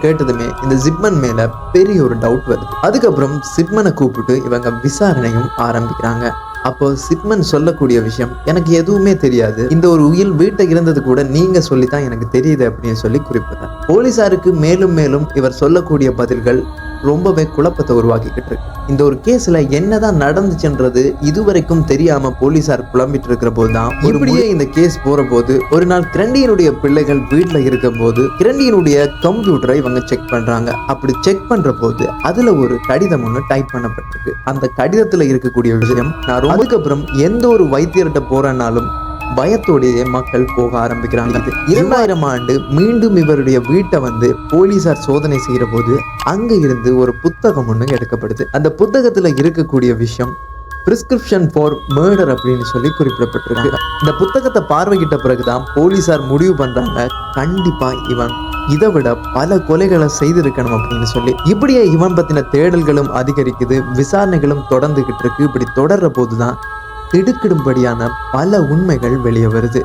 கேட்டதுமே இந்த ஜிப்மன் மேல பெரிய ஒரு டவுட் வருது. அதுக்கப்புறம் ஜிப்மனை கூப்பிட்டு இவங்க விசாரணையும் ஆரம்பிக்கிறாங்க. அப்போ சிப்மன் சொல்லக்கூடிய விஷயம், எனக்கு எதுவுமே தெரியாது, இந்த ஒரு உயில் வீட்டை இருந்தது கூட நீங்க சொல்லித்தான் எனக்கு தெரியுது அப்படின்னு சொல்லி குறிப்பிட்டார். போலீசாருக்கு மேலும் மேலும் இவர் சொல்லக்கூடிய பதில்கள் ரொம்பவே குழப்பத்தை உருவாக்கிக்கிட்டு இருக்கு. இந்த ஒரு கேஸ்ல என்னதான் நடந்துச்சுன்றது இதுவரைக்கும் தெரியாம போலீசார் குழம்பிட்டு இருக்கிற போதுதான் இப்படியே இந்த கேஸ் போற போது ஒரு நாள் கிரண்டியினுடைய பிள்ளைகள் வீட்டுல இருக்கும் போது கிரண்டியினுடைய கம்ப்யூட்டரை இவங்க செக் பண்றாங்க. அப்படி செக் பண்ற போது அதுல ஒரு கடிதம் ஒண்ணு டைப் பண்ணப்பட்டிருக்கு. அந்த கடிதத்துல இருக்கக்கூடிய விஷயம், நான் அதுக்கப்புறம் எந்த ஒரு வைத்தியர்கிட்ட போறேன்னாலும் பயத்தோடையே மக்கள் போக ஆரம்பிக்கிறாங்க. 2000 ஆண்டு மீண்டும் இவருடைய வீட்டை வந்து போலீசார் சோதனை செய்யற போது அங்க இருந்து ஒரு புத்தகம் ஒண்ணு எடுக்கப்படுது. அந்த புத்தகத்துல இருக்கக்கூடிய விஷயம் பிரிஸ்கிரிப்ஷன் ஃபார் மர்டர் அப்படின்னு சொல்லி குறிப்பிடப்பட்டிருக்காங்க. இந்த புத்தகத்தை பார்வையிட்ட பிறகுதான் போலீசார் முடிவு பண்றாங்க, கண்டிப்பா இவன் இதை விட பல கொலைகளை செய்திருக்கணும் அப்படின்னு சொல்லி. இப்படியே இவன் பத்தின தேடல்களும் அதிகரிக்குது, விசாரணைகளும் தொடர்ந்துகிட்டு இருக்கு. இப்படி தொடர்ற போதுதான் திடுக்கிடும்படியான பல உண்மைகள் வெளியே வருது.